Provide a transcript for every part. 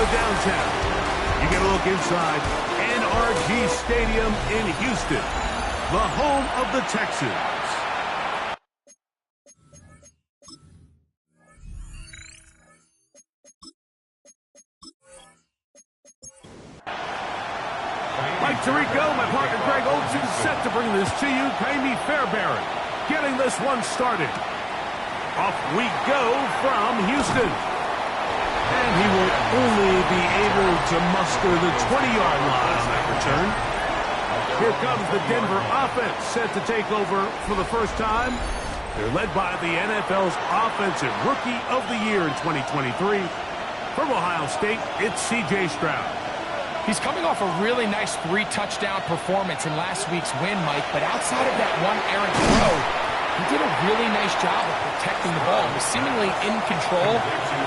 the downtown. You get a look inside NRG Stadium in Houston, the home of the Texans. Mike Tirico, my partner Greg Olsen, set to bring this to you. Jamie Fairbairn getting this one started. Off we go from Houston. And he will only be able to muster the 20-yard line on that return. Here comes the Denver offense set to take over for the first time. They're led by the NFL's Offensive Rookie of the Year in 2023. From Ohio State, it's C.J. Stroud. He's coming off a really nice 3-touchdown performance in last week's win, Mike, but outside of that one errant throw, he did a really nice job of protecting the ball and was seemingly in control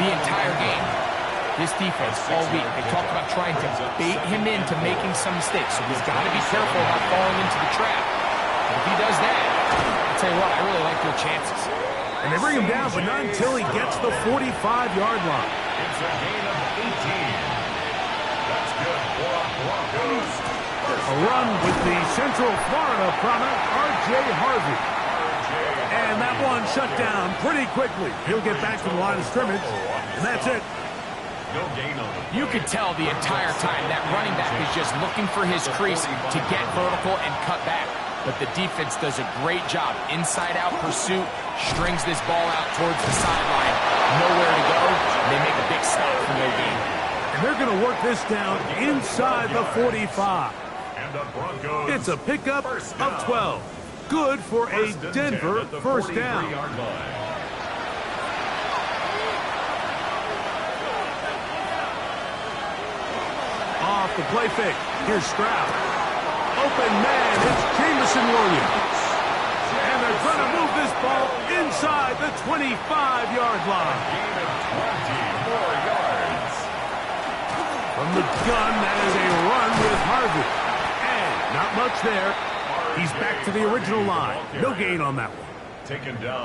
the entire game. This defense all week, they talked about trying to bait him into making some mistakes, so he's got to be careful about falling into the trap. And if he does that, I'll tell you what, I really like their chances. And they bring him down, but not until he gets the 45-yard line. It's a gain of 18. A run with the Central Florida product, R.J. Harvey. And that one shut down pretty quickly. He'll get back to the line of scrimmage, and that's it. You could tell the entire time that running back is just looking for his crease to get vertical and cut back. But the defense does a great job. Inside-out pursuit, strings this ball out towards the sideline. Nowhere to go, and they make a big stop for no gain. And they're going to work this down inside the 45. It's a pickup of 12. Good for a Denver first down. Off the play fake. Here's Stroud. Open man, it's Jameson Williams. And they're going to move this ball inside the 25-yard line. From the gun, that is a run with Harvey. And not much there. He's back to the original line. No gain on that one.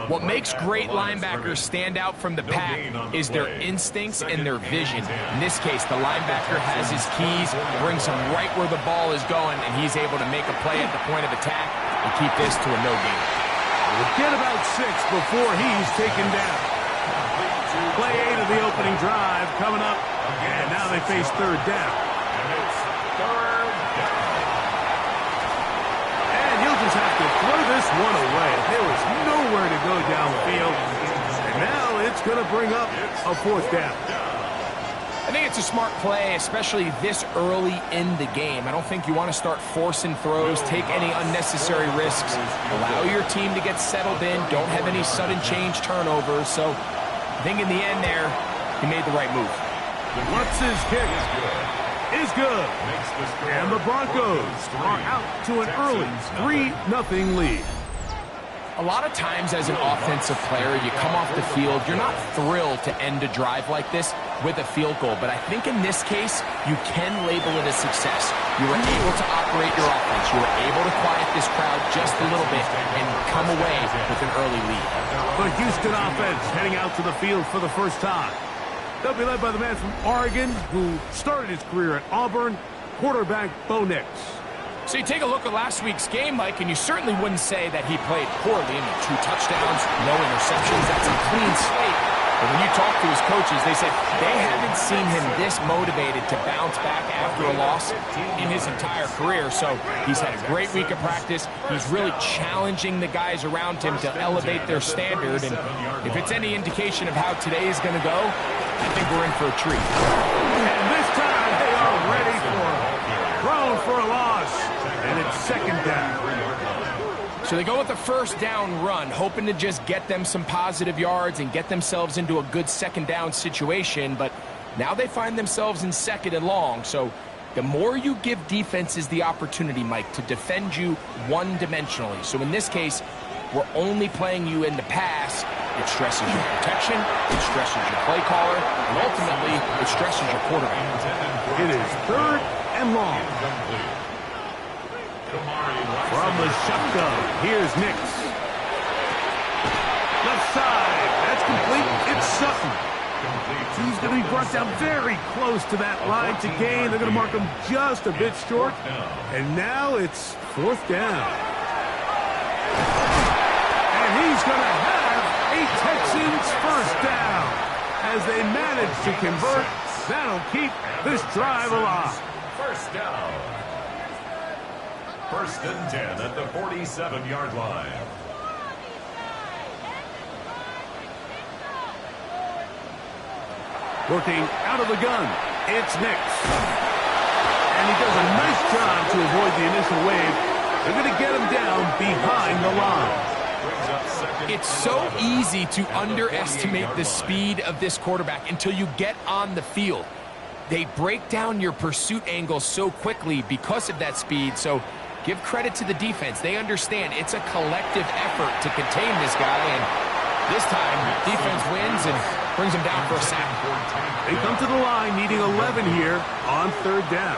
What makes great linebackers stand out from the pack is their instincts and their vision. In this case, the linebacker has his keys, brings him right where the ball is going, and he's able to make a play at the point of attack and keep this to a no gain. We'll get about 6 before he's taken down. Play 8 of the opening drive coming up, and now they face third down. And he'll just have to throw this one away. There was nowhere to go downfield, and now it's going to bring up a fourth down. I think it's a smart play, especially this early in the game. I don't think you want to start forcing throws, take any unnecessary risks, allow your team to get settled in, don't have any sudden change turnovers. So I think in the end there, he made the right move. What's his kick? Is good. And the Broncos are out to an early 3-0 lead. A lot of times as an offensive player, you come off the field, you're not thrilled to end a drive like this with a field goal. But I think in this case, you can label it a success. You were able to operate your offense. You were able to quiet this crowd just a little bit and come away with an early lead. The Houston offense heading out to the field for the first time. They'll be led by the man from Oregon who started his career at Auburn, quarterback Bo Nix. So you take a look at last week's game, Mike, and you certainly wouldn't say that he played poorly. I mean, 2 touchdowns, no interceptions. That's a clean slate. But when you talk to his coaches, they said they haven't seen him this motivated to bounce back after a loss in his entire career. So he's had a great week of practice. He's really challenging the guys around him to elevate their standard. And if it's any indication of how today is going to go, I think we're in for a treat. And this time they are ready for him. Thrown for a loss. And it's second down. So they go with the first down run, hoping to just get them some positive yards and get themselves into a good second down situation. But now they find themselves in second and long. So the more you give defenses the opportunity, Mike, to defend you one-dimensionally. So in this case, we're only playing you in the pass. It stresses your protection, it stresses your play caller, and ultimately, it stresses your quarterback. It is third and long. From the shotgun, here's Nix. Left side, that's complete. It's Sutton. He's going to be brought down very close to that line to gain. They're going to mark him just a bit short. And now it's 4th down. And he's going to have a Texans first down. As they manage to convert, that'll keep this drive alive. First down. 1st and 10 at the 47-yard line. Working out of the gun, it's Nix. And he does a nice job to avoid the initial wave. They're going to get him down behind the line. It's so easy to underestimate the speed of this quarterback until you get on the field. They break down your pursuit angles so quickly because of that speed, so give credit to the defense. They understand it's a collective effort to contain this guy, and this time, defense wins and brings him down for a sack. They come to the line needing 11 here on 3rd down.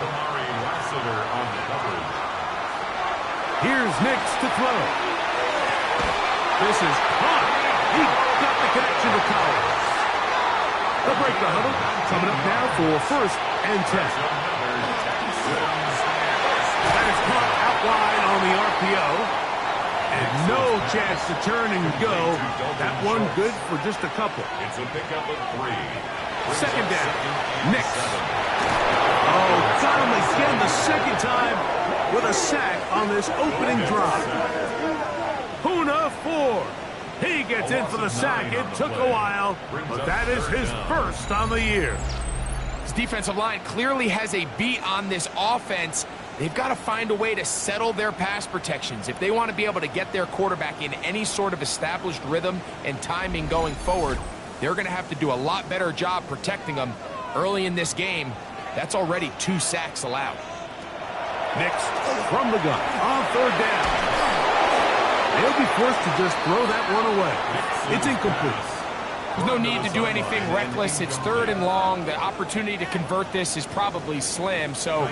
Here's Nix to throw. This is caught. He got the connection to Collins. They'll break the huddle. Coming up now for 1st and 10. That is caught out wide on the RPO. And no chance to turn and go. That one good for just a couple. It's a pickup of 3. 2nd down. Nix. Oh, got him again the 2nd time with a sack on this opening drive. Puna 4. He gets in for the sack. It took a while, but that is his first on the year. This defensive line clearly has a beat on this offense. They've got to find a way to settle their pass protections. If they want to be able to get their quarterback in any sort of established rhythm and timing going forward, they're going to have to do a lot better job protecting them early in this game. That's already 2 sacks allowed. Next, from the gun on 3rd down. They'll be forced to just throw that one away. It's incomplete. There's no need to do anything reckless. It's 3rd and long. The opportunity to convert this is probably slim, so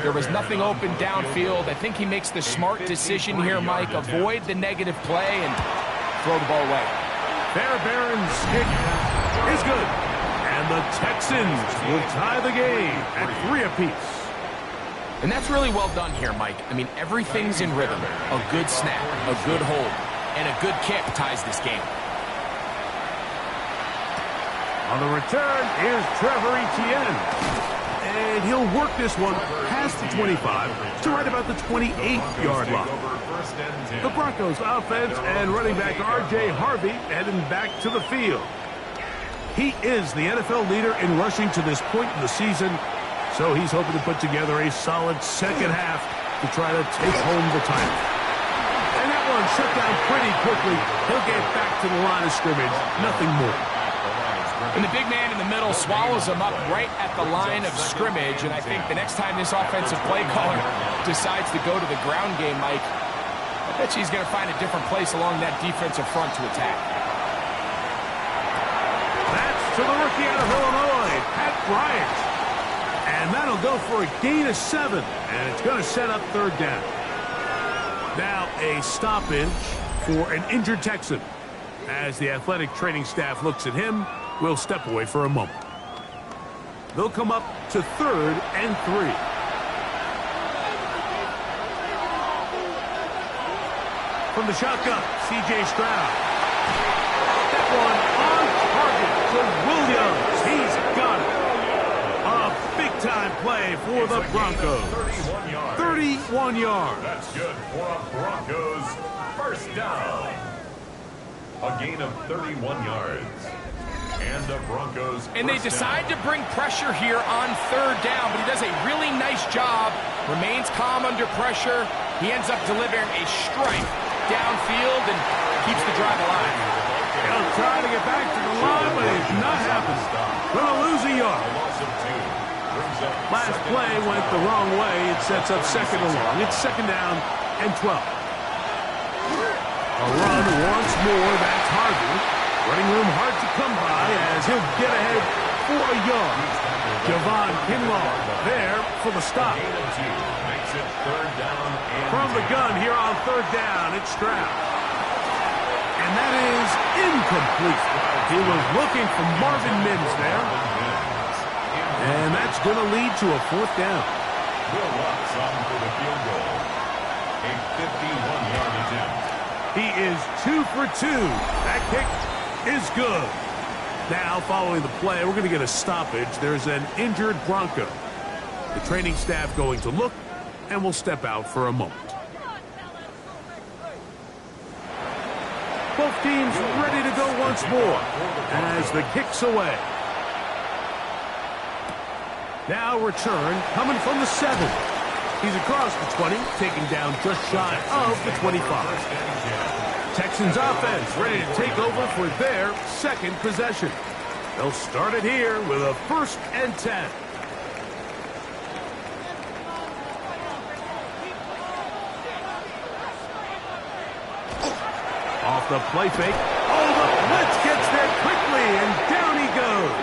there was nothing open downfield. I think he makes the smart decision here, Mike. Avoid the negative play and throw the ball away. Fairbairn's kick is good. And the Texans will tie the game at 3 apiece. And that's really well done here, Mike. I mean, everything's in rhythm. A good snap, a good hold, and a good kick ties this game. On the return is Trevor Etienne. And he'll work this one past the 25 to right about the 28-yard line. The Broncos offense and running back R.J. Harvey heading back to the field. He is the NFL leader in rushing to this point in the season, so he's hoping to put together a solid 2nd half to try to take home the title. And that one shut down pretty quickly. He'll get back to the line of scrimmage, nothing more. And the big man in the middle swallows him up right at the line of scrimmage. And I think the next time this offensive play caller decides to go to the ground game, Mike, I bet you he's going to find a different place along that defensive front to attack. That's to the rookie out of Illinois, Pat Bryant. And that'll go for a gain of 7. And it's going to set up 3rd down. Now a stoppage for an injured Texan. As the athletic training staff looks at him, we'll step away for a moment. They'll come up to 3rd and 3. From the shotgun, C.J. Stroud. That one on target to Williams. He's got it. A big-time play for the Broncos. 31 yards. That's good for a Broncos first down. A gain of 31 yards. And the Broncos. And they decide to bring pressure here on 3rd down, but he does a really nice job. Remains calm under pressure. He ends up delivering a strike downfield and keeps the drive alive. He'll try to get back to the line, but it's not happening. Gonna lose a yard. Last play went the wrong way. It sets up 2nd and long. It's 2nd down and 12. A run once more. That's Harvey. Running room hard to come by as he'll get ahead for a yard. Javon Kinlaw there for the stop. Makes it 3rd down and From the gun here on 3rd down, it's Stroud. And And that is incomplete. He was looking for Marvin Mims there. And that's going to lead to a fourth down. Will Lutz on for the field goal. A 51-yard attempt. He is 2 for 2. That kick is good. Now, following the play, we're going to get a stoppage. There's an injured Bronco. The training staff going to look, and we'll step out for a moment. Both teams ready to go once more as the kick's away. Now return coming from the 7. He's across the 20, taking down just shy of the 25. Texans offense ready to take over for their second possession. They'll start it here with a 1st and 10. Off the play fake. Oh, the blitz gets there quickly, and down he goes.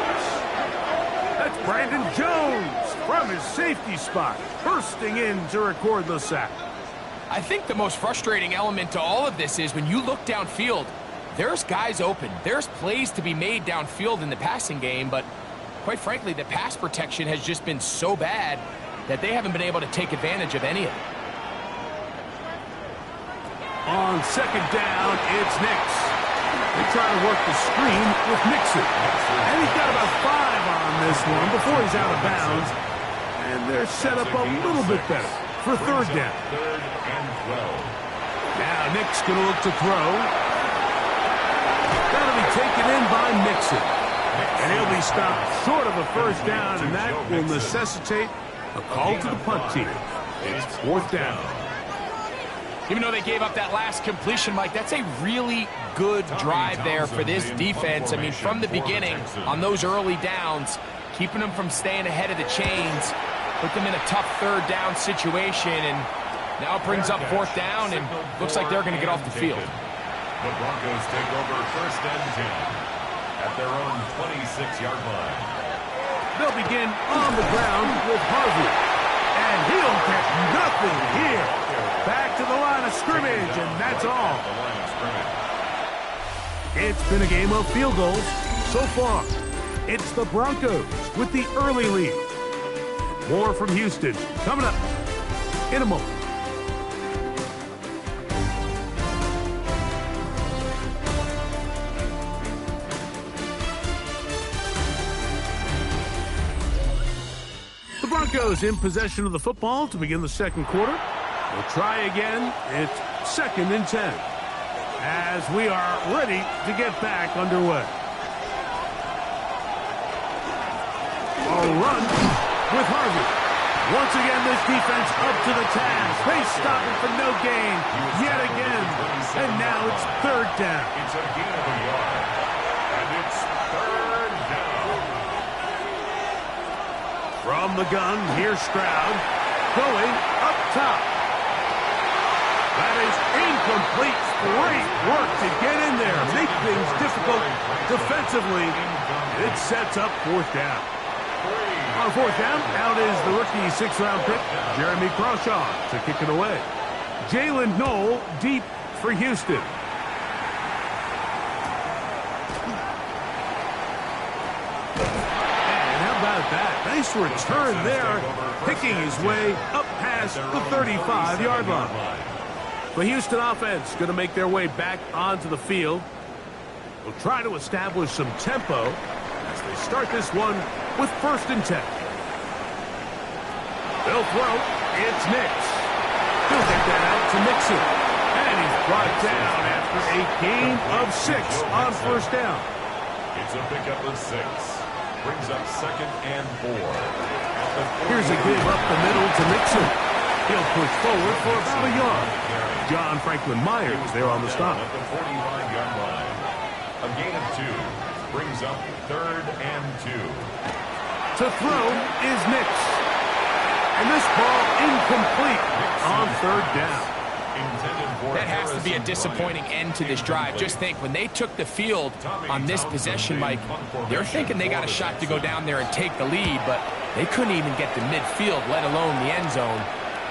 That's Brandon Jones from his safety spot, bursting in to record the sack. I think the most frustrating element to all of this is when you look downfield, there's guys open. There's plays to be made downfield in the passing game, but quite frankly, the pass protection has just been so bad that they haven't been able to take advantage of any of it. On 2nd down, it's Nix. They try to work the screen with Mixon. And he's got about 5 on this one before he's out of bounds. And they're set up a little bit better for 3rd down. 3rd and 12. Now Nix going to look to throw. That'll be taken in by Mixon. And he'll be stopped short of a 1st down, and that will necessitate a call to the punt team. It's 4th down. Even though they gave up that last completion, Mike, that's a really good drive there for this defense. I mean, from the beginning, on those early downs, keeping them from staying ahead of the chains, put them in a tough 3rd down situation, and now it brings up 4th down, and looks like they're going to get off the field. The Broncos take over 1st and 10 at their own 26-yard line. They'll begin on the ground with Harvey. And he'll get nothing here. Back to the line of scrimmage, and that's all. It's been a game of field goals so far. It's the Broncos with the early lead. More from Houston coming up in a moment. The Broncos in possession of the football to begin the 2nd quarter. We'll try again. It's 2nd and 10 as we are ready to get back underway. A run with Harvey. Once again, this defense up to the task. They stop it for no gain yet again. And now it's 3rd down. It's a gain of a yard. And it's 3rd down. From the gun, here's Stroud going up top. That is incomplete. Great work to get in there. Make things difficult defensively. It sets up 4th down. On 4th down, out is the rookie 6th-round pick, Jeremy Crawshaw, to kick it away. Jalen Knoll deep for Houston. That. Nice return there, picking his way up past the 35-yard line. The Houston offense going to make their way back onto the field. They'll try to establish some tempo as they start this one with 1st and 10. They'll throw. It's Nix. He'll get that out to Mixon. And he's brought down after a gain of 6 on 1st down. It's a pickup of 6. Brings up 2nd and 4. Here's a give up the middle to Mixon. He'll push forward for about a yard. John Franklin Myers there on the stop. At the 45-yard line. A gain of 2. Brings up 3rd and 2. To throw is Nix. And this ball incomplete on 3rd down. That has to be a disappointing end to this drive. Just think, when they took the field on this possession, Mike, they're thinking they got a shot to go down there and take the lead, but they couldn't even get to midfield, let alone the end zone.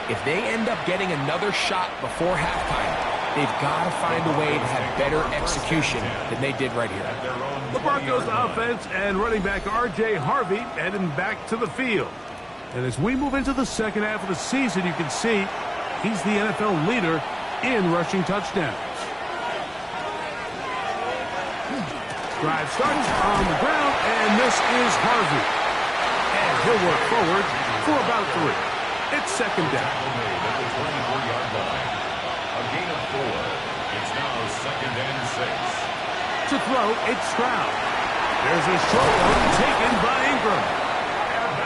If they end up getting another shot before halftime, They've got to find a way to have better execution than they did right here. The Broncos offense and running back R.J. Harvey heading back to the field. And as we move into the second half of the season, you can see he's the NFL leader in rushing touchdowns. Drive starts on the ground, and this is Harvey. And he'll work forward for about 3. It's second down. At the 24-yard line. A gain of 4. It's now second and 6. To throw, it's Stroud. There's a short one taken by Ingram.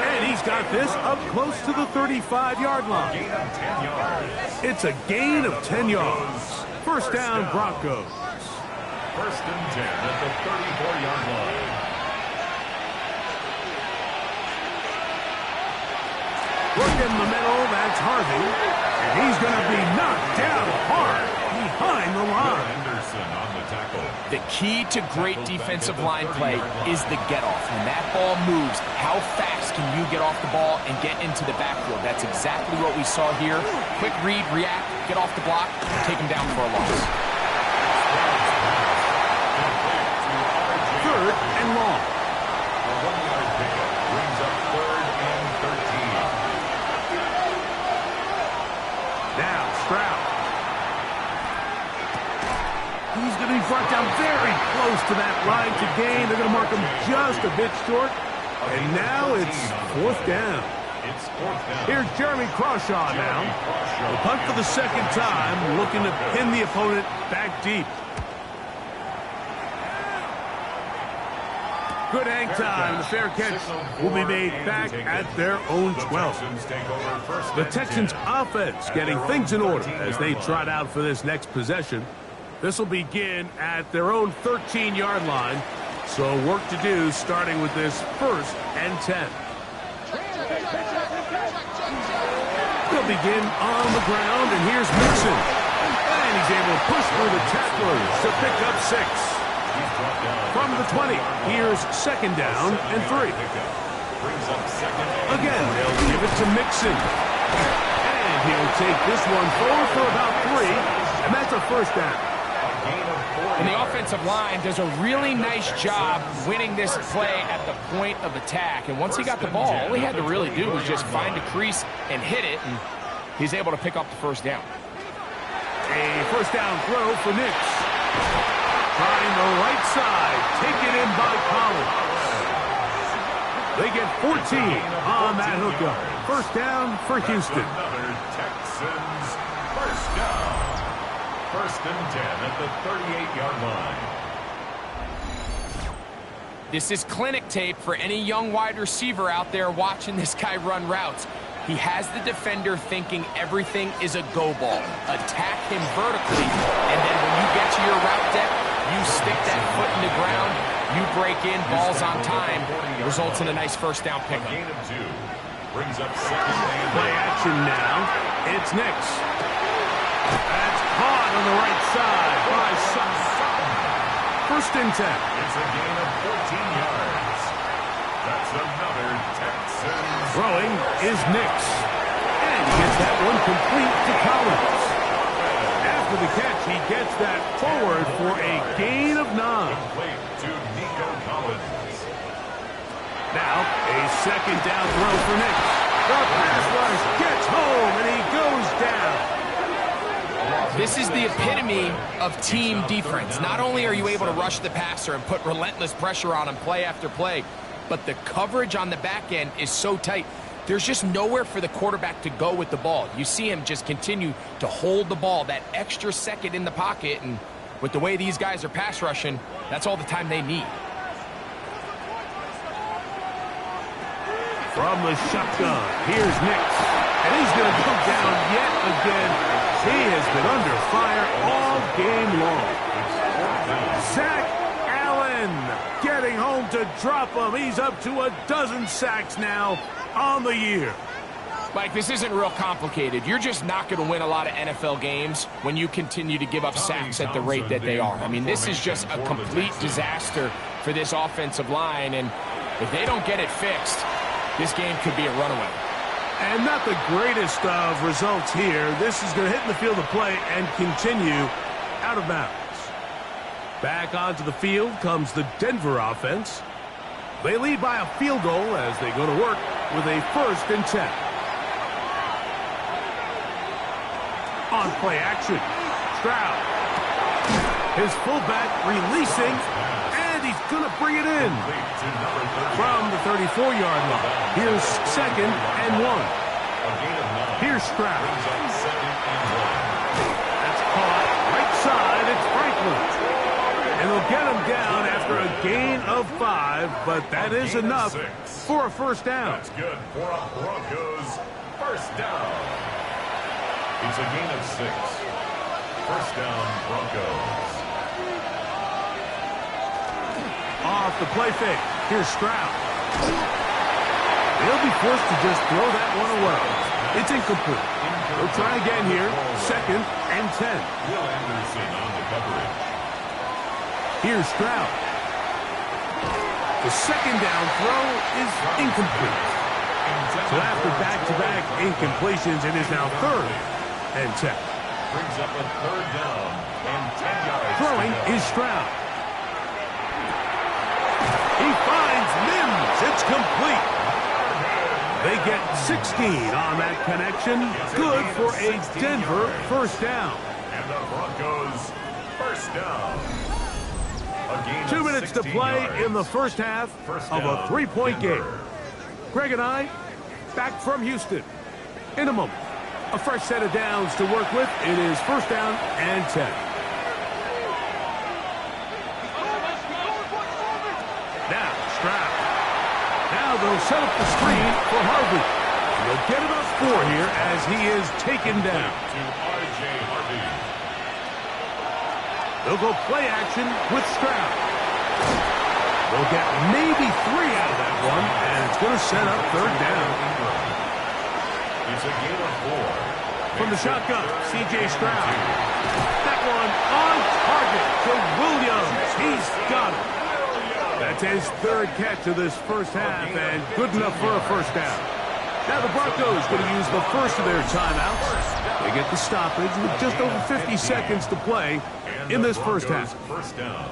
And he's got this up close to the 35-yard line. Gain of 10 yards. It's a gain of 10 yards. First down, Broncos. First and 10 at the 34-yard line. Look in the middle, that's Harvey. And he's going to be knocked down hard behind the line. Anderson on the tackle. The key to great defensive line play is the get-off. When that ball moves, how fast can you get off the ball and get into the backfield? That's exactly what we saw here. Quick read, react, get off the block, take him down for a loss. Third and long. A 1-yard pickup brings up third and 13. Now Stroud. He's going to be brought down very close to that line to gain. They're going to mark him just a bit short. And now it's fourth down. It's fourth down. Here's Jeremy Crawshaw now. The punt for the second time, looking to pin the opponent back deep. Good hang time. The fair catch will be made back at their own 12. The Texans offense getting things in order as they trot out for this next possession. This will begin at their own 13-yard line. So work to do starting with this first and 10. They'll begin on the ground, and here's Mixon. And he's able to push through the tacklers to pick up 6. From the 20, here's second down and 3. Again, they'll give it to Mixon. And he'll take this one forward for about 3, and that's a first down. And the offensive line does a really nice job winning this play at the point of attack. And once he got the ball, all he had to really do was just find a crease and hit it, and he's able to pick up the first down. A first down throw for Nix. Trying the right side, taken in by Collins. They get 14 on that hookup. First down for Houston. Another Texans first down. First and 10 at the 38-yard line. This is clinic tape for any young wide receiver out there watching this guy run routes. He has the defender thinking everything is a go ball. Attack him vertically, and then when you get to your route depth, you stick that foot in the ground, you break in, balls on time, results in a nice first down pickup. Gain of 2 brings up second and Play action now. It's Nix. That's caught on the right side by Sutton. First and 10. it's a gain of 14 yards. That's another Texans. Throwing is Nix. And he gets that one complete to Collins. After the catch, he gets that forward for a gain of 9. Complete to Nico Collins. Now, a second down throw for Nix. The pass rush gets home, and he goes down. This is the epitome of team defense. Not only are you able to rush the passer and put relentless pressure on him play after play, but the coverage on the back end is so tight. There's just nowhere for the quarterback to go with the ball. You see him just continue to hold the ball that extra second in the pocket, and with the way these guys are pass rushing, that's all the time they need. From the shotgun, here's Nix. And he's going to go down yet again. He has been under fire all game long. Zach Allen getting home to drop him. He's up to a dozen sacks now on the year. Mike, this isn't real complicated. You're just not going to win a lot of NFL games when you continue to give up sacks at the rate that they are. I mean, this is just a complete disaster for this offensive line, and if they don't get it fixed, this game could be a runaway. And not the greatest of results here. This is going to hit in the field of play and continue out of bounds. Back onto the field comes the Denver offense. They lead by a field goal as they go to work with a 1st and 10. On play action, Stroud. His fullback releasing, and he's going to bring it in from the 34-yard line. Here's 2nd and 1. Here's Stroud. That's caught right side. It's Franklin. And they'll get him down after a gain of 5, but that is enough for a 1st down. That's good for a Broncos 1st down. It's a gain of 6. 1st down, Broncos. Off the play fake. Here's Stroud. They'll be forced to just throw that one away. It's incomplete. They'll try again here. 2nd and 10. Will Anderson on the coverage. Here's Stroud. The 2nd down throw is incomplete. So after back-to-back incompletions, it is now 3rd and 10. Brings up a 3rd down and 10 yards. Throwing is Stroud. He finds Mims. It's complete. They get 16 on that connection. Good for a Denver 1st down. And the Broncos 1st down. 2 minutes to play in the 1st half of a 3-point game. Greg and I back from Houston. In a moment, a fresh set of downs to work with. It is 1st down and 10. Now, Stroud. Now they'll set up the screen for Harvey. They'll get about 4 here as he is taken down. They'll go play action with Stroud. They'll get maybe 3 out of that one, and it's going to set up 3rd down. It's a gain of 4. From the shotgun, C.J. Stroud. That one on target to Williams. He's got it. That's his 3rd catch of this 1st half, and good enough for a 1st down. Now the Broncos going to use the first of their timeouts. They get the stoppage with just over 50 seconds to play in this 1st half. 1st down.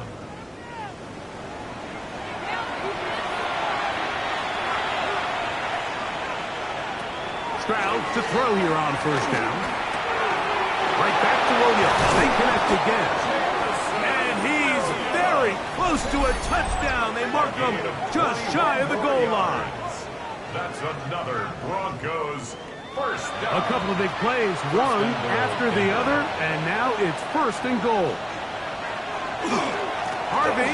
Stroud to throw here on 1st down. Right back to Williams. They connect again. And he's very close to a touchdown. They mark him just shy of the goal line. That's another Broncos 1st down. A couple of big plays, one after the other, and now it's 1st and goal. Harvey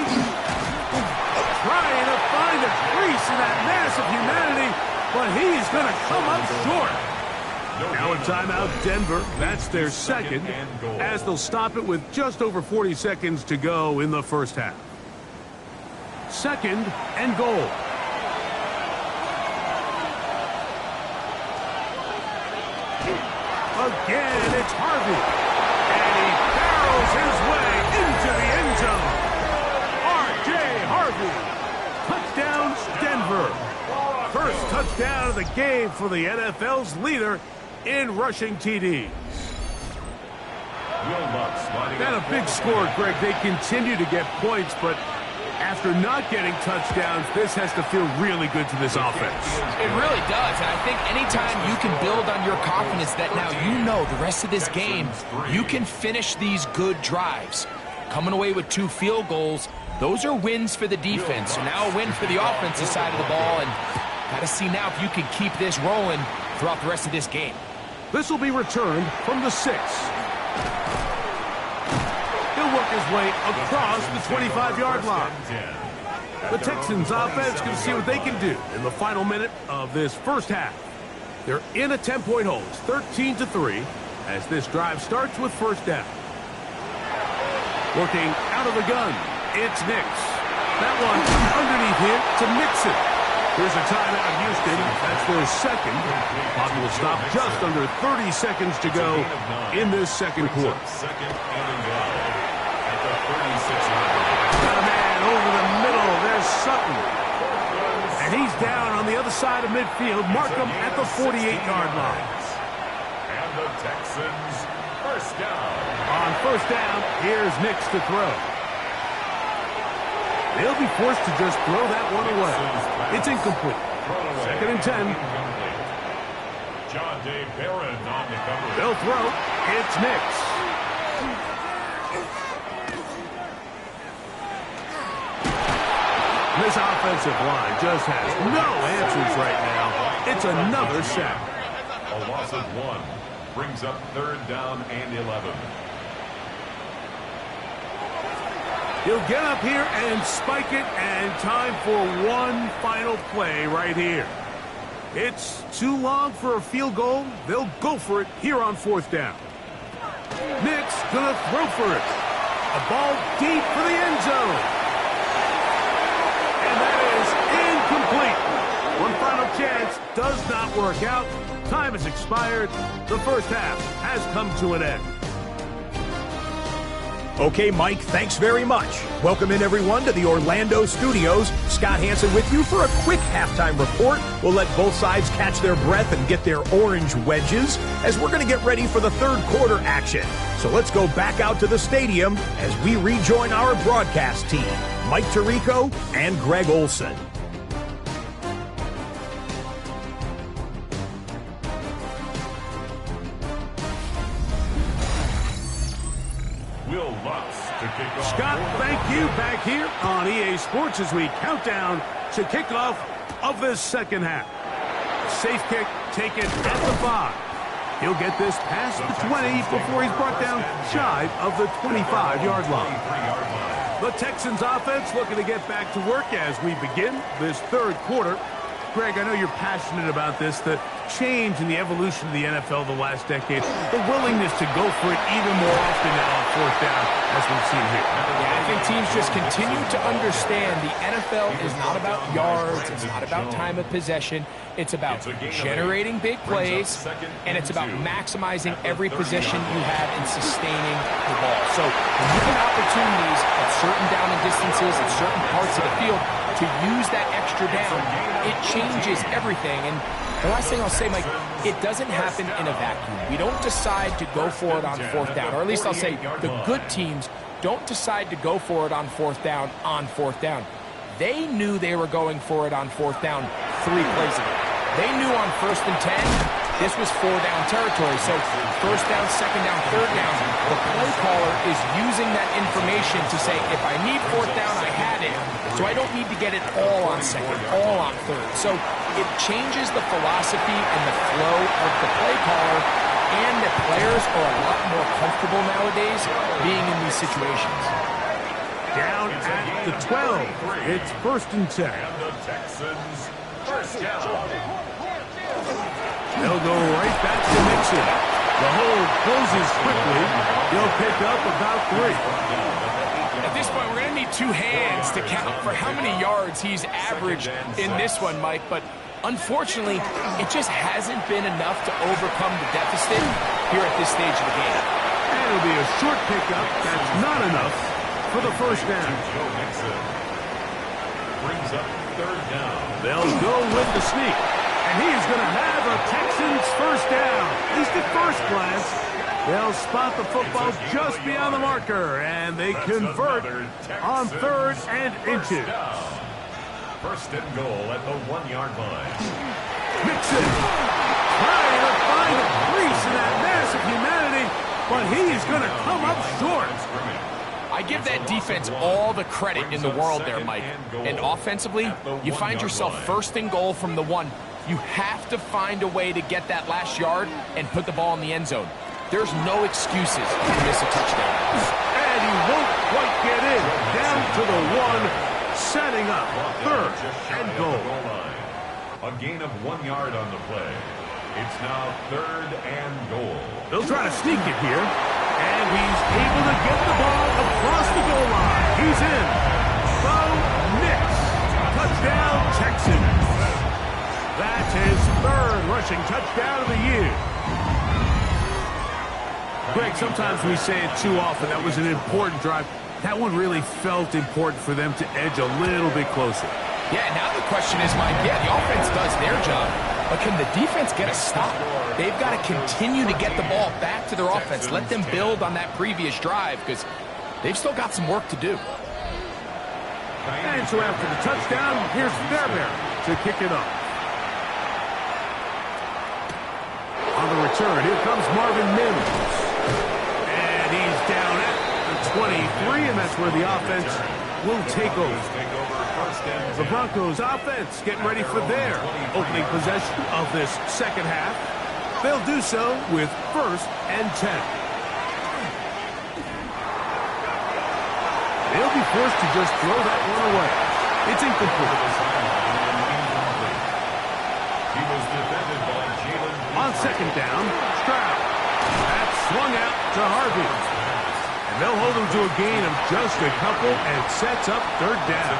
trying to find a crease in that mass of humanity, but he's going to come up short. Now a timeout, Denver. That's their 2nd, as they'll stop it with just over 40 seconds to go in the 1st half. 2nd and goal. Again, it's Harvey. And he barrels his way into the end zone. R.J. Harvey. Touchdown, Denver. 1st touchdown of the game for the NFL's leader in rushing TDs. And a big score, Greg. They continue to get points, but after not getting touchdowns, this has to feel really good to this offense. It really does, and I think anytime you can build on your confidence that now you know the rest of this game, you can finish these good drives. Coming away with 2 field goals, those are wins for the defense. So now a win for the offensive side of the ball, and got to see now if you can keep this rolling throughout the rest of this game. This will be returned from the 6. He'll work his way across the 25-yard line. The Texans offense can see what they can do in the final minute of this 1st half. They're in a 10-point hole. It's 13-3 as this drive starts with 1st down. Working out of the gun, it's Nix. That one underneath him to Mixon. Here's a timeout, Houston. That's their 2nd. Clock will stop just under 30 seconds to go in this 2nd quarter. 2nd and goal at the 36-yard line. Got a man over the middle. There's Sutton. And he's down on the other side of midfield. Mark him at the 48-yard line. And the Texans first down. On first down, here's Nix to throw. They'll be forced to just throw that one away. It's incomplete. 2nd and 10. John Day Barron on the cover. They'll throw. It's Nix. This offensive line just has no answers right now. It's another sack. A loss of 1 brings up 3rd down and 11. He'll get up here and spike it, and time for one final play right here. It's too long for a field goal. They'll go for it here on 4th down. Nix gonna throw for it. A ball deep for the end zone. And that is incomplete. One final chance does not work out. Time has expired. The first half has come to an end. Okay, Mike, thanks very much. Welcome in, everyone, to the Orlando studios. Scott Hansen with you for a quick halftime report. We'll let both sides catch their breath and get their orange wedges as we're going to get ready for the 3rd quarter action. So let's go back out to the stadium as we rejoin our broadcast team, Mike Tirico and Greg Olson. Scott, thank you. Back here on EA Sports as we count down to kickoff of this 2nd half. Safe kick taken at the 5. He'll get this past the 20 before he's brought down shy of the 25-yard line. The Texans offense looking to get back to work as we begin this 3rd quarter. Greg, I know you're passionate about this, the change in the evolution of the NFL the last decade, the willingness to go for it even more often now on 4th down, as we've seen here. Yeah, I think teams just continue to understand the NFL is not about yards, it's not about time of possession, it's about generating big plays, and it's about maximizing every possession you have and sustaining the ball. So when you get opportunities at certain down and distances, at certain parts of the field, to use that extra down, it changes everything. And the last thing I'll say, Mike, it doesn't happen in a vacuum. We don't decide to go for it on 4th down, or at least I'll say the good teams don't decide to go for it on 4th down on 4th down. They knew they were going for it on 4th down 3 plays ago. They knew on 1st and 10, this was 4-down territory. So 1st down, 2nd down, 3rd down, the play caller is using that information to say, if I need 4th down, I had it. So I don't need to get it all on 2nd, all on 3rd. So it changes the philosophy and the flow of the play caller, and the players are a lot more comfortable nowadays being in these situations. Down at the 12. It's 1st and 10. And the Texans first down. They'll go right back to Nixon. The hole closes quickly. He'll pick up about 3. At this point, we're going to need 2 hands to count for how many yards he's averaged in this one, Mike. But unfortunately, it just hasn't been enough to overcome the deficit here at this stage of the game. And it'll be a short pickup. That's not enough for the 1st down. Brings up 3rd down. They'll go with the sneak. And he is going to have a Texans first down. At least at first glance. They'll spot the football just beyond the marker. And they convert on 3rd and inches. 1st and goal at the 1-yard line. Nixon trying to find a crease in that mass of humanity. But he is going to come up short. I give that defense all the credit in the world there, Mike. And offensively, you find yourself 1st and goal from the 1. You have to find a way to get that last yard and put the ball in the end zone. There's no excuses to miss a touchdown. And he won't quite get in. Down to the 1, setting up 3rd and goal. A gain of 1 yard on the play. It's now 3rd and goal. They'll try to sneak it here. And he's able to get the ball across the goal line. He's in. Bo Nix. Touchdown, Texans. That's his 3rd rushing touchdown of the year. Greg, sometimes we say it too often. That was an important drive. That one really felt important for them to edge a little bit closer. Yeah, now the question is, Mike, yeah, the offense does their job, but can the defense get a stop? They've got to continue to get the ball back to their offense. Let them build on that previous drive because they've still got some work to do. And so after the touchdown, here's Fairbairn to kick it off. On the return, here comes Marvin Mims. And he's down at the 23, and that's where the offense will take over. The Broncos offense getting ready for their opening possession of this second half. They'll do so with 1st and 10. They'll be forced to just throw that one away. It's incomplete. He was defended by Jalen. On 2nd down, Stroud. That's swung out to Harvey. And they'll hold him to a gain of just a couple and sets up 3rd down.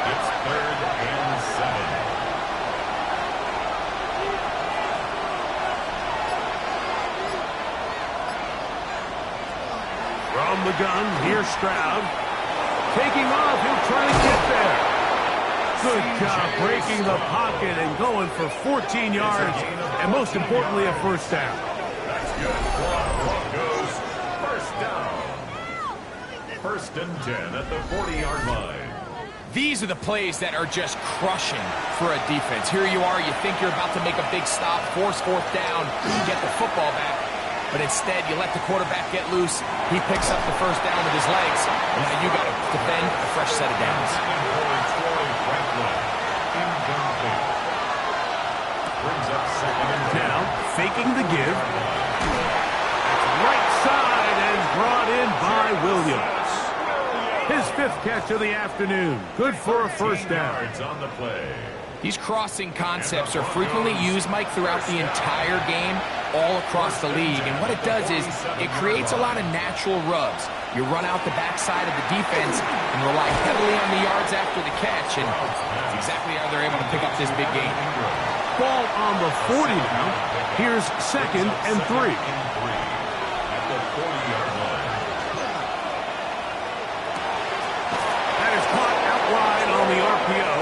It's 3rd and 7. From the gun, here's Stroud. Taking off, he'll try to get there. Good job breaking the pocket and going for 14 yards, and most importantly, a 1st down. That's good. Broncos, 1st down. 1st and 10 at the 40-yard line. These are the plays that are just crushing for a defense. Here you are, you think you're about to make a big stop, force 4th down, get the football back. But instead, you let the quarterback get loose. He picks up the 1st down with his legs. And now you got to defend a fresh set of downs. Brings up 2nd and 10. Now, faking the give. Right side and brought in by Williams. His 5th catch of the afternoon. Good for a 1st down. Yards on the play. These crossing concepts are frequently used, Mike, throughout the entire game, all across the league. And what it does is it creates a lot of natural rubs. You run out the backside of the defense and rely heavily on the yards after the catch. And that's exactly how they're able to pick up this big gain. Ball on the 40 now. Here's 2nd and 3. At the 40-yard line. That is caught out wide on the RPO.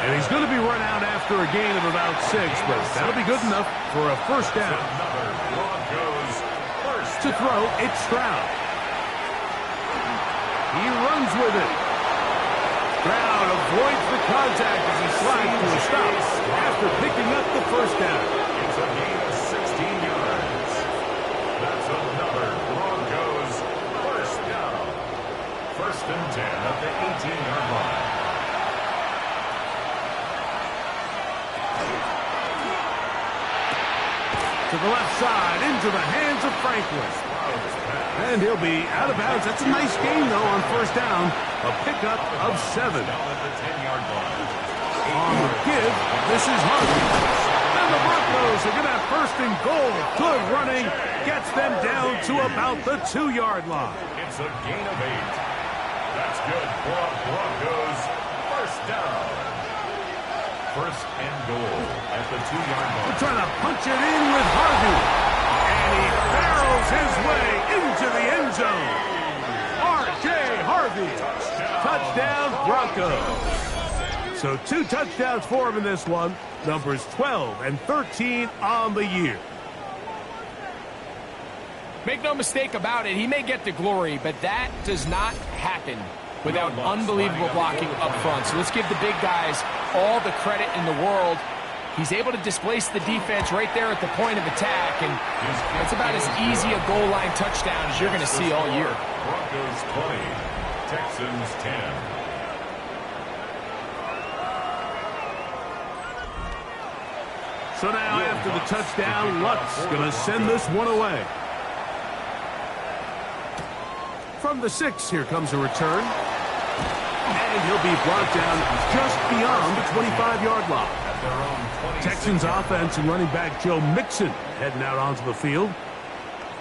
And he's going to be run out after a gain of about 6, but that'll be good enough for a 1st down. To throw, it's Stroud. He runs with it. Stroud avoids the contact as he slides to a stop after picking up the 1st down. It's a gain of 16 yards. That's another Broncos 1st down. 1st and 10 at the 18-yard line. To the left side, into the hands of Franklin. And he'll be out of bounds. That's a nice gain, though, on 1st down. A pickup of 7. Down at the 10-yard line. On the give, this is Harvey. And the Broncos are going to have 1st and goal. Good running. Gets them down to about the 2-yard line. It's a gain of 8. That's good for a Broncos 1st down. 1st and goal at the 2-yard line. We're trying to punch it in with Harvey. And he barrels his way into the end zone. R.J. Harvey. Touchdown, Broncos. So 2 touchdowns for him in this one. Numbers 12 and 13 on the year. Make no mistake about it, he may get the glory, but that does not happen without unbelievable blocking up front. So let's give the big guys all the credit in the world. He's able to displace the defense right there at the point of attack, and that's about as easy a goal line touchdown as you're going to see all year. Broncos 20, Texans 10. So now after the touchdown, Luck's going to send this one away. From the 6, here comes a return. And he'll be brought down just beyond the 25-yard line. Texans offense and running back Joe Mixon heading out onto the field.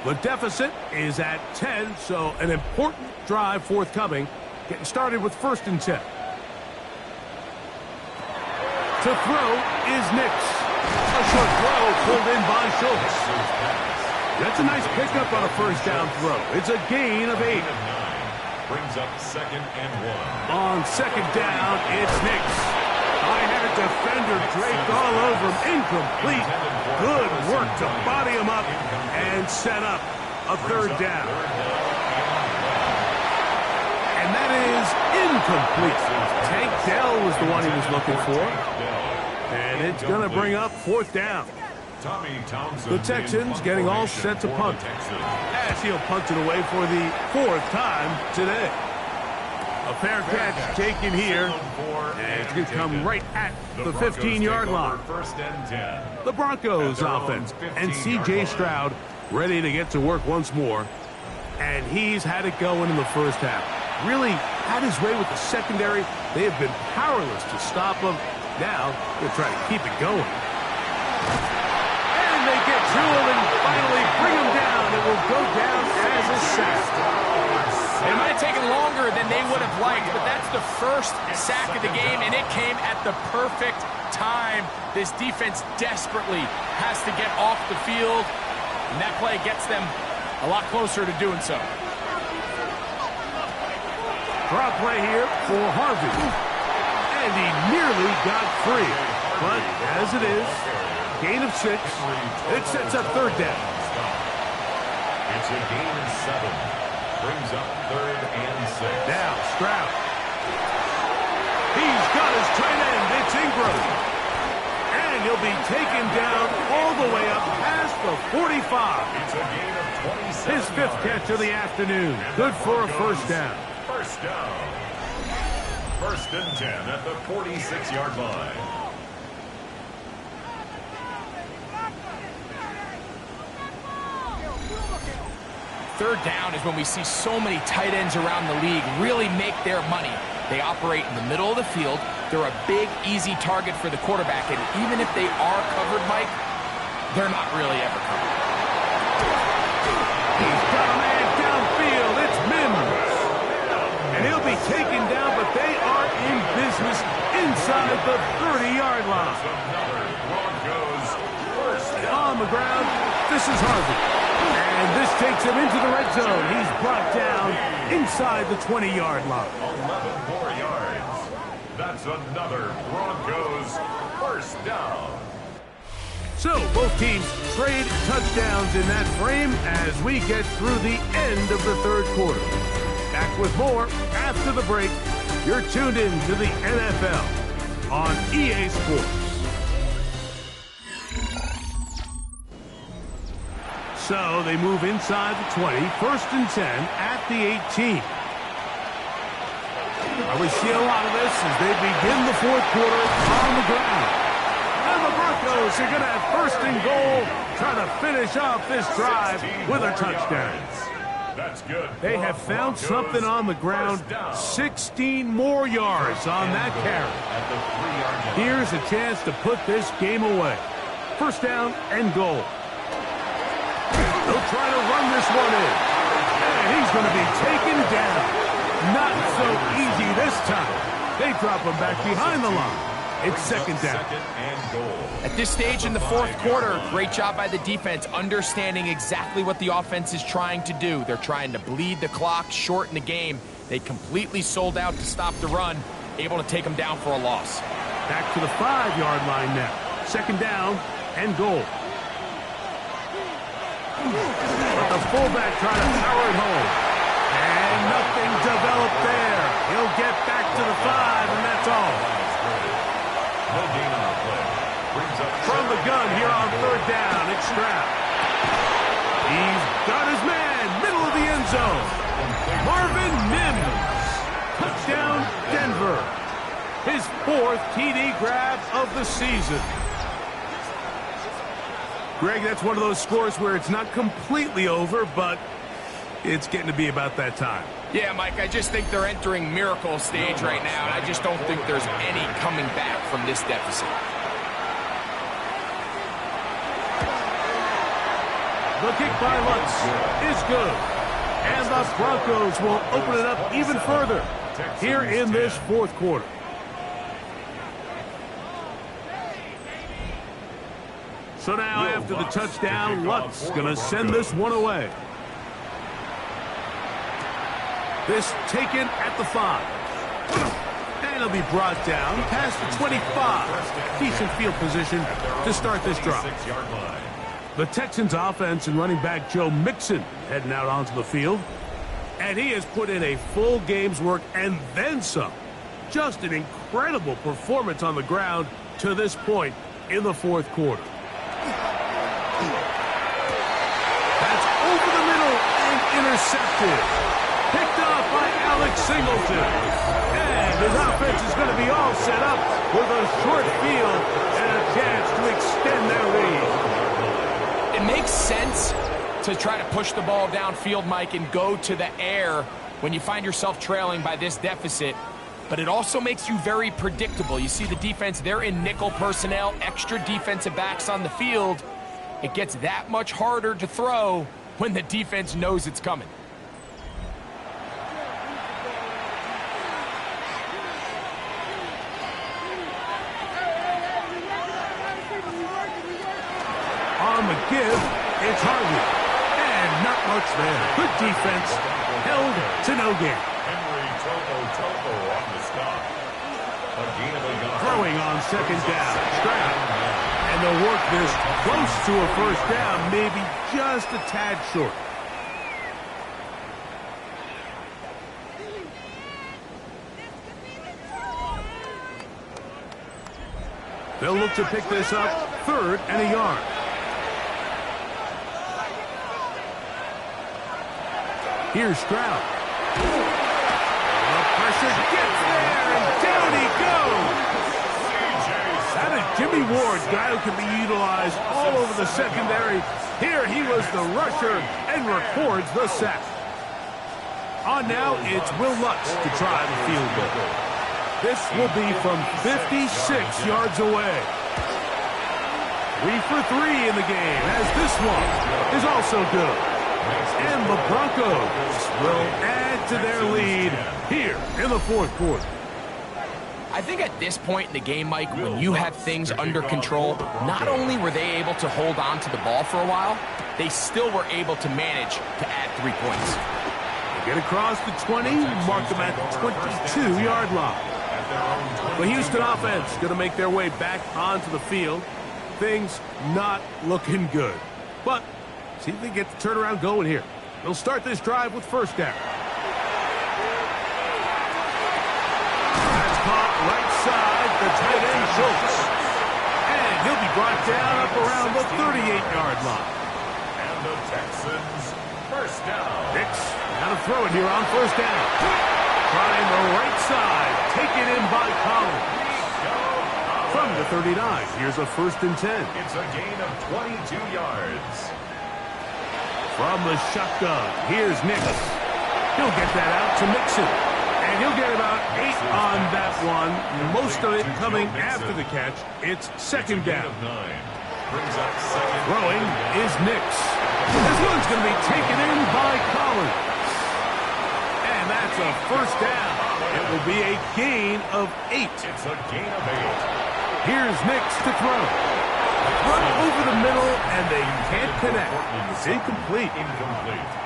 The deficit is at 10, so an important drive forthcoming. Getting started with 1st and 10. To throw is Nix. A short throw pulled in by Schultz. That's a nice pickup on a 1st down throw. It's a gain of 8. Brings up 2nd and 1. On 2nd down, it's Nix. I had a defender draped all over him. Incomplete. Good work to body him up and set up a 3rd down. And that is incomplete. Tank Dell was the one he was looking for. And it's going to bring up 4th down. The Texans getting all set to punt, as he'll punt it away for the 4th time today. A fair catch taken here, and it's going to come right at the 15-yard line. The Broncos offense, and C.J. Stroud ready to get to work once more, and he's had it going in the first half. Really had his way with the secondary. They have been powerless to stop him. Now they're trying to keep it going. They get to him and finally bring him down. It will go down as a sack. It might have taken longer than they would have liked, but that's the first sack of the game, and it came at the perfect time. This defense desperately has to get off the field, and that play gets them a lot closer to doing so. Draw play here for Harvey. And he nearly got free. But as it is, gain of 6. It sets up 3rd down. It's a gain of 7. Brings up 3rd and 6. Now Stroud. He's got his tight end. It's Ingram. And he'll be taken down all the way up past the 45. It's a gain of 27. His 5th catch of the afternoon. Good for a 1st down. 1st down. 1st and 10 at the 46-yard line. Third down is when we see so many tight ends around the league really make their money. They operate in the middle of the field. They're a big, easy target for the quarterback. And even if they are covered, Mike, they're not really ever covered. He's got a man downfield. It's Mims. And he'll be taken down, but they are in business inside the 30-yard line. On the ground, this is Harvey. And this takes him into the red zone. He's brought down inside the 20-yard line. 11 more yards. That's another Broncos 1st down. So both teams trade touchdowns in that frame as we get through the end of the 3rd quarter. Back with more after the break. You're tuned in to the NFL on EA Sports. So they move inside the 20, 1st and 10 at the 18. We see a lot of this as they begin the 4th quarter on the ground. And the Broncos are going to have 1st and goal, trying to finish off this drive with a touchdown. That's good. They have found something on the ground. 16 more yards on that carry. Here's a chance to put this game away. 1st down and goal. They'll try to run this one in. And he's going to be taken down. Not so easy this time. They drop him back behind the line. It's 2nd down. At this stage in the 4th quarter, great job by the defense, understanding exactly what the offense is trying to do. They're trying to bleed the clock, shorten the game. They completely sold out to stop the run, able to take them down for a loss. Back to the 5-yard line now. 2nd down and goal. But the fullback trying to power it home. And nothing developed there. He'll get back to the 5, and that's all. From the gun here on 3rd down, it's Stroud. He's got his man, middle of the end zone. Marvin Mims. Touchdown, Denver. His 4th TD grab of the season. Greg, that's one of those scores where it's not completely over, but it's getting to be about that time. Yeah, Mike, I just think they're entering miracle stage right now, and I just don't think there's any coming back from this deficit. The kick by Lutz is good. And the Broncos will open it up even further here in this 4th quarter. So now after the touchdown, Lutz going to send this one away. This taken at the 5. And it'll be brought down past the 25. Decent field position to start this drive. The Texans offense and running back Joe Mixon heading out onto the field. And he has put in a full game's work and then some. Just an incredible performance on the ground to this point in the fourth quarter. That's over the middle and intercepted. Picked off by Alex Singleton. And his offense is going to be all set up with a short field and a chance to extend their lead. It makes sense to try to push the ball downfield, Mike, and go to the air when you find yourself trailing by this deficit. But it also makes you very predictable. You see the defense, they're in nickel personnel, extra defensive backs on the field. It gets that much harder to throw when the defense knows it's coming. On the give, it's Harvey. And not much there. Good defense. Held to no gain. On the stop. Throwing on second down. Stroud. And they'll work this close to a first down, maybe just a tad short. They'll look to pick this up 3rd and a yard. Here's Stroud. The pressure gets there, and down he goes. That is Jimmy Ward, guy who can be utilized all over the secondary. Here he was the rusher and records the sack. On now, it's Will Lutz to try the field goal. This will be from 56 yards away. 3 for 3 in the game, as this one is also good. And the Broncos will add to their lead here in the fourth quarter. I think at this point in the game, Mike, when you have things under control, not only were they able to hold on to the ball for a while, they still were able to manage to add 3 points. They get across the 20, mark them at the 22-yard line. The Houston offense going to make their way back onto the field. Things not looking good. But see if they get the turnaround going here. They'll start this drive with first down. That's caught right side, the tight end Schultz. And he'll be brought down up around the 38-yard line. And the Texans first down. Nix, now to throw it here on first down. Trying the right side, taken in by Collins. From the 39, here's a 1st and 10. It's a gain of 22 yards. From the shotgun, here's Nix. He'll get that out to Mixon. And he'll get about 8 on that one. Most of it coming after the catch. It's second down. Throwing is Nix. This one's going to be taken in by Collins. And that's a first down. It will be a gain of 8. It's a gain of 8. Here's Nix to throw. Run over the middle, and they can't connect. It's incomplete.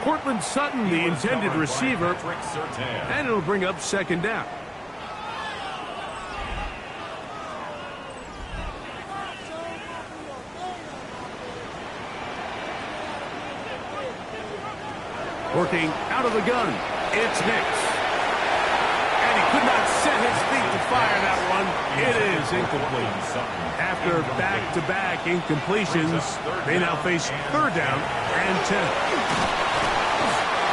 Cortland Sutton, the intended receiver, and it'll bring up second down. Working out of the gun, it's Nix. And he could not set his feet to fire that one. It is incomplete. After back-to-back incompletions, they now face third down and 10.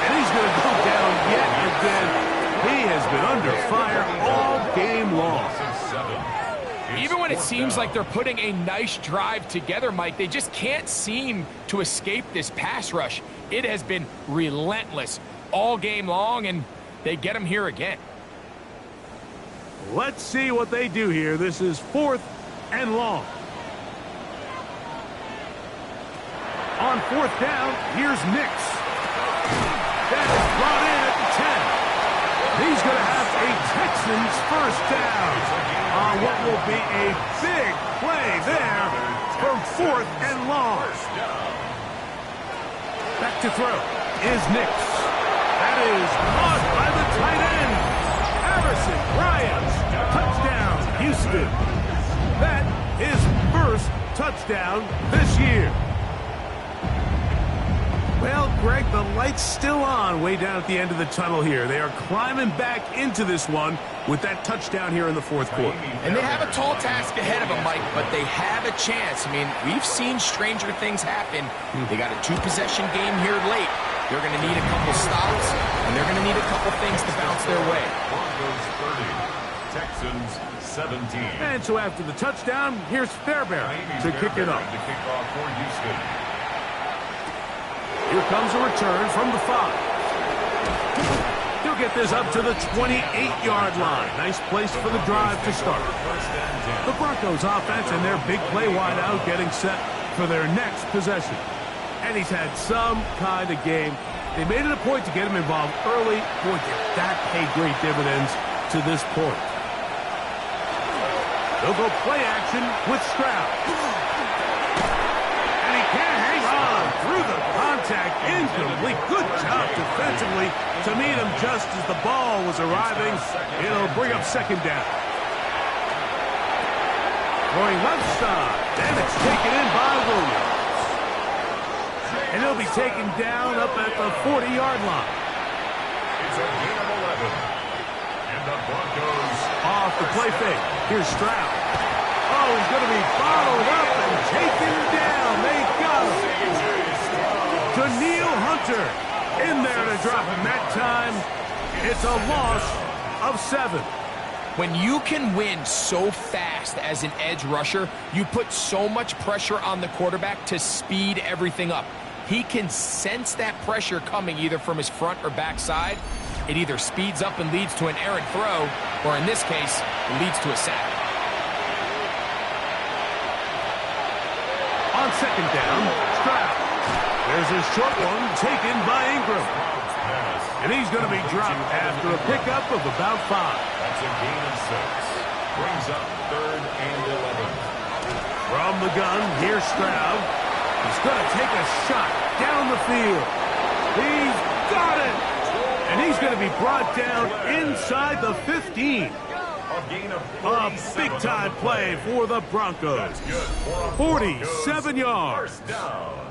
And he's going to go down yet again. He has been under fire all game long. Even when it seems like they're putting a nice drive together, Mike, they just can't seem to escape this pass rush. It has been relentless all game long, and they get him here again. Let's see what they do here. This is 4th and long. On 4th down, here's Nix. That is brought in at the 10. He's going to have a Texans first down on what will be a big play there from 4th and long. Back to throw is Nix. That is caught by the tight end, Harrison Bryant. Touchdown, Houston. That is first touchdown this year. Well, Greg, the light's still on way down at the end of the tunnel here. They are climbing back into this one with that touchdown here in the fourth quarter. And they have a tall task ahead of them, Mike, but they have a chance. I mean, we've seen stranger things happen. They got a two-possession game here late. They're going to need a couple stops, and they're going to need a couple things to bounce their way. Broncos 30, Texans 17. And so after the touchdown, here's Fairbairn to kick it off. To kick off for Houston. Here comes a return from the 5. He'll get this up to the 28-yard line. Nice place for the drive to start. The Broncos offense and their big play wideout getting set for their next possession. And he's had some kind of game. They made it a point to get him involved early. Boy, did that pay great dividends to this point. They'll go play action with Stroud. And he can't hang on through the contact. Incomplete. Good job defensively to meet him just as the ball was arriving. It'll bring up second down. Going left side. And it's taken in by Williams. And he'll be taken down up at the 40-yard line. It's a gain of 11. And the Broncos off the play fake. Here's Stroud. Oh, he's going to be bottled up and taken down. They got him. Daniil Hunter in there to drop him that time. It's a loss of 7. When you can win so fast as an edge rusher, you put so much pressure on the quarterback to speed everything up. He can sense that pressure coming either from his front or back side. It either speeds up and leads to an errant throw, or in this case, it leads to a sack. On second down, Stroud. There's a short one taken by Ingram. And he's going to be dropped after a pickup of about 5. That's a gain of 6. Brings up 3rd and 11. From the gun, here's Stroud. He's going to take a shot down the field. He's got it. And he's going to be brought down inside the 15. A big-time play for the Broncos. 47 yards. First down.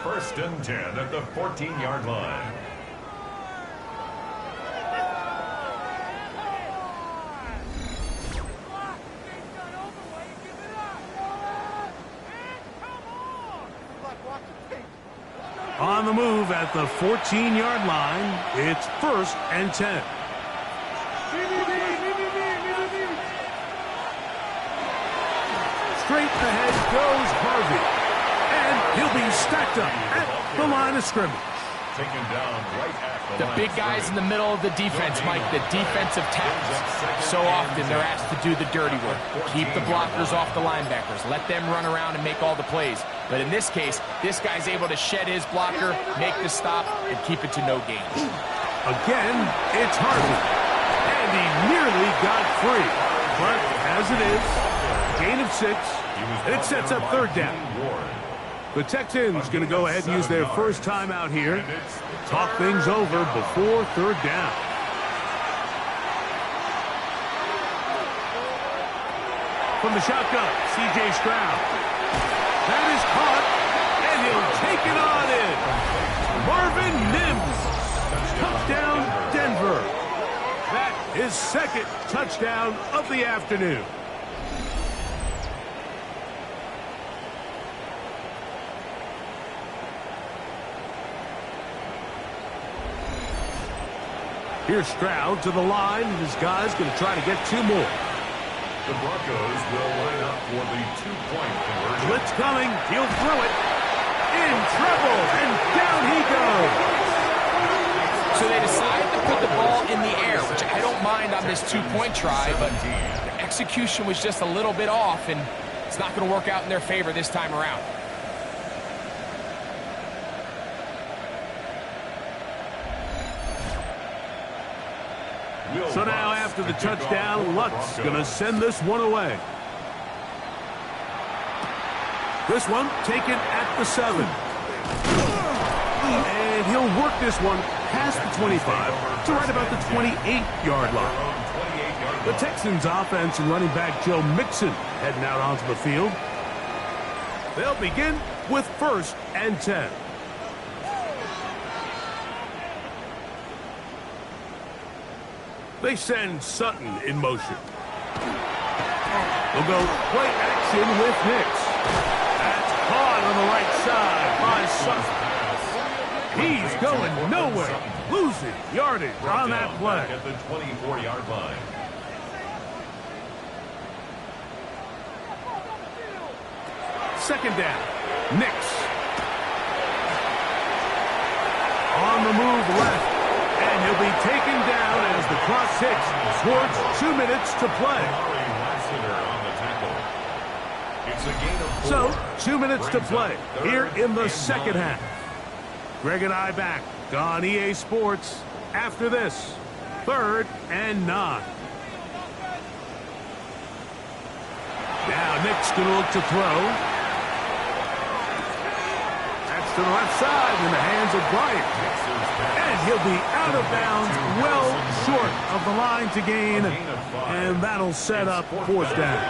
1st and 10 at the 14-yard line. On the move at the 14-yard line, it's 1st and 10. Straight ahead goes Harvey. And he'll be stacked up at the line of scrimmage. Taken down right at the big guys in the middle of the defense, Mike, the defensive tackles. So often they're asked to do the dirty work. Keep the blockers off the linebackers. Let them run around and make all the plays. But in this case, this guy's able to shed his blocker, make the stop, and keep it to no gain. Again, it's Harvey. And he nearly got free. But as it is, gain of 6, and it sets up 3rd down. The Texans going to go ahead and use their first timeout here. Talk things over before 3rd down. From the shotgun, C.J. Stroud. That is caught, and he'll take it on in. Marvin Mims. Touchdown, Denver. That is 2nd touchdown of the afternoon. Here's Stroud to the line. This guy's going to try to get 2 more. The Broncos will line up for the 2-point conversion. Blitz coming. He'll throw it. In trouble, and down he goes. So they decided to put the ball in the air, which I don't mind on this 2-point try, but the execution was just a little bit off, and it's not going to work out in their favor this time around. So now after the touchdown, Luck's going to send this one away. This one taken at the 7. And he'll work this one past the 25 to right about the 28-yard line. The Texans offense and running back Joe Mixon heading out onto the field. They'll begin with 1st and 10. They send Sutton in motion. They'll go play action with Hicks. That's caught on the right side by Sutton. He's going nowhere. Losing yardage on that play. At the 24-yard line. Second down. Nix. On the move left. And he'll be taken down as the clock ticks towards 2 minutes to play. So, 2 minutes to play here in the second half. Greg and I back on EA Sports after this. 3rd and 9. Now Nick's going to look to throw. That's to the left side in the hands of Bryant. And he'll be out of bounds, well short of the line to gain. And that'll set up 4th down.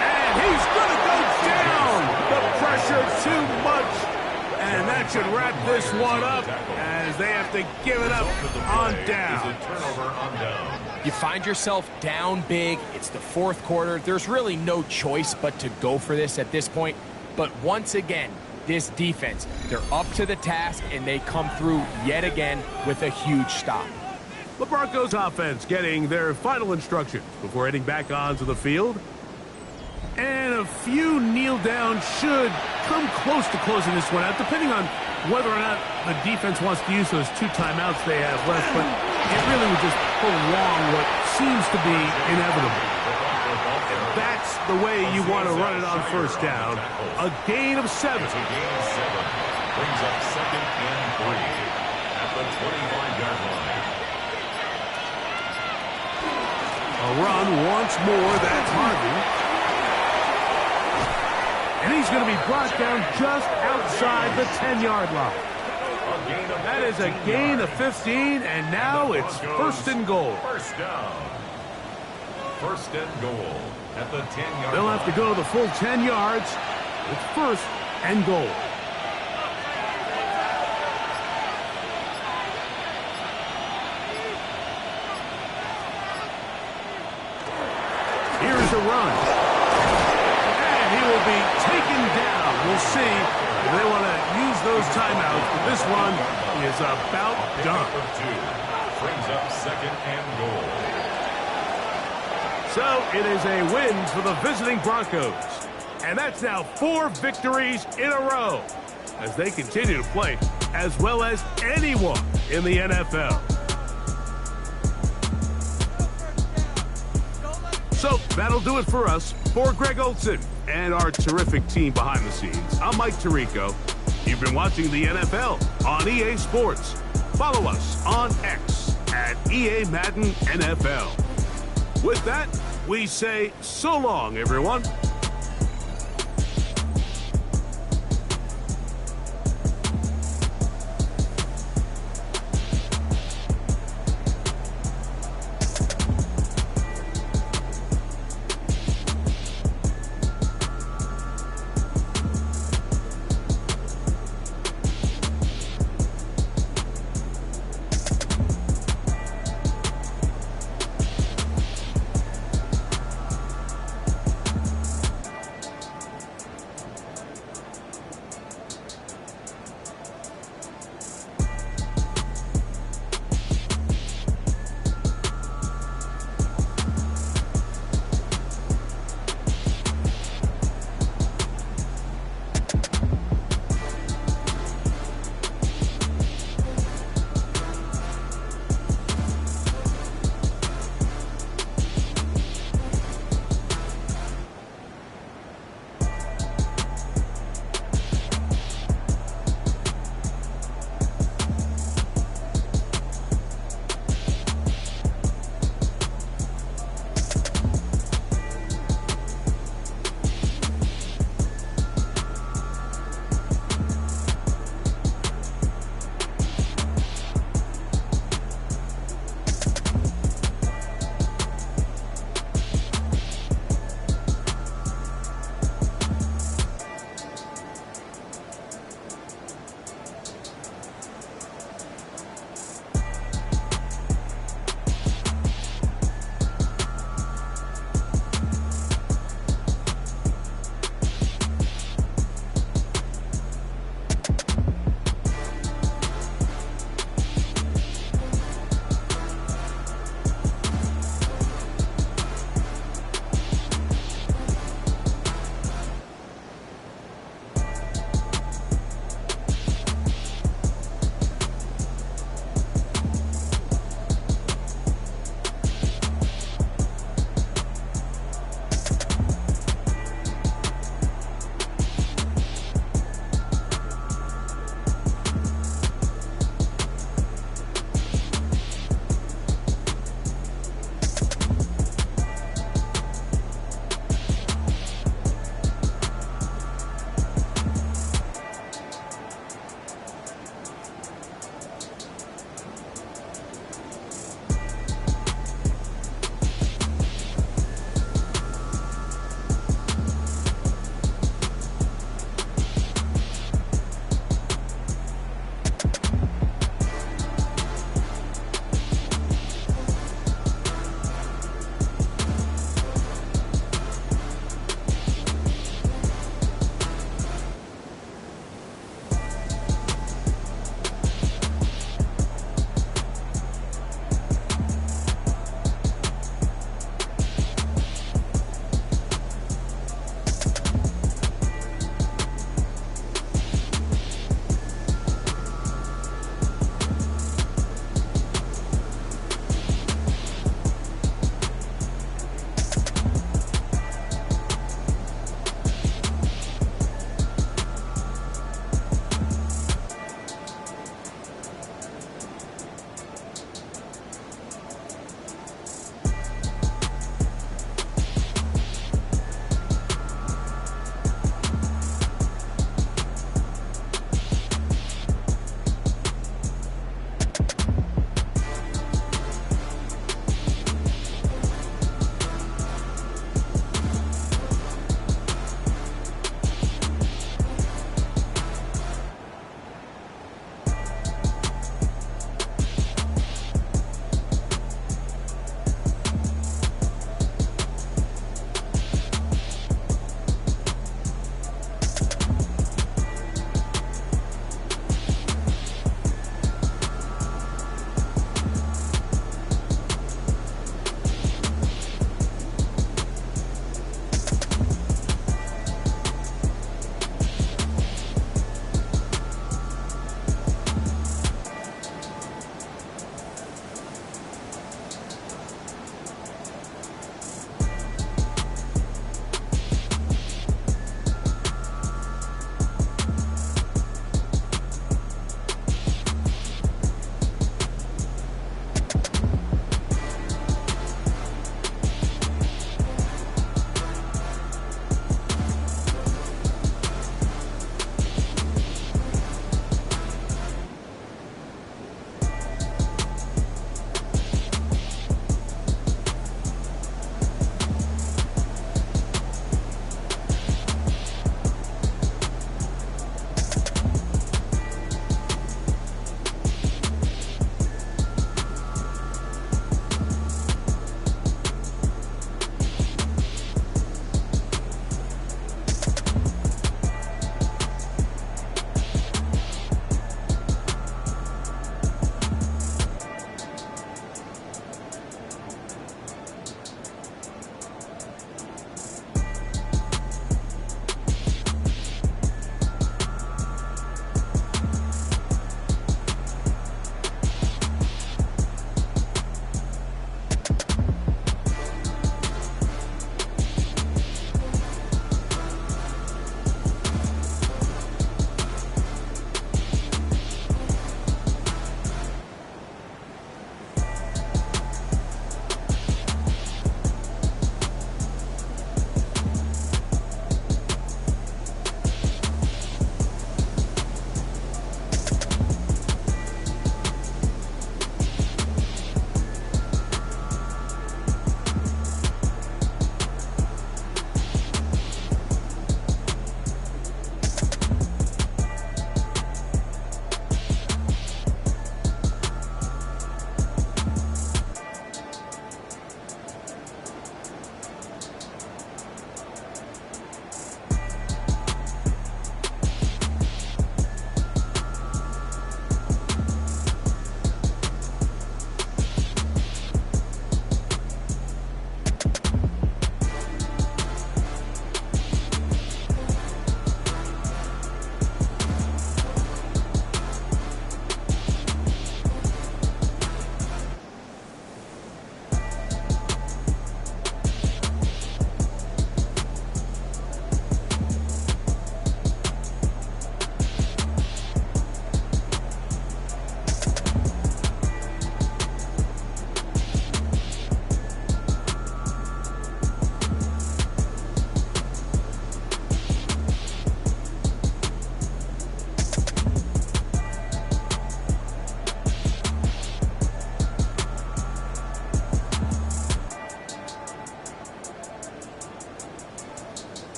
And he's going to go down. The pressure too much. And that should wrap this one up as they have to give it up on down. You find yourself down big. It's the 4th quarter. There's really no choice but to go for this at this point. But once again, this defense, they're up to the task, and they come through yet again with a huge stop. The Broncos offense getting their final instructions before heading back onto the field. And a few kneel down should come close to closing this one out, depending on whether or not the defense wants to use those 2 timeouts they have left. But it really would just prolong what seems to be inevitable. And that's the way you want to run it on 1st down. A gain of 7. Brings up 2nd and 3 at the 25-yard line. A run once more. That's Harvey. And he's going to be brought down just outside the 10-yard line. That is a gain of 15, and now it's 1st and goal. 1st down. 1st and goal at the 10-yard line. They'll have to go the full 10 yards. It's 1st and goal. Here's a run. And he will be taken down. We'll see if they want to use those timeouts, but this one is about done. Brings up 2nd and goal. So it is a win for the visiting Broncos. And that's now 4 victories in a row as they continue to play as well as anyone in the NFL. So that'll do it for us. For Greg Olson and our terrific team behind the scenes, I'm Mike Tirico. You've been watching the NFL on EA Sports. Follow us on X at EA Madden NFL. With that, we say so long, everyone.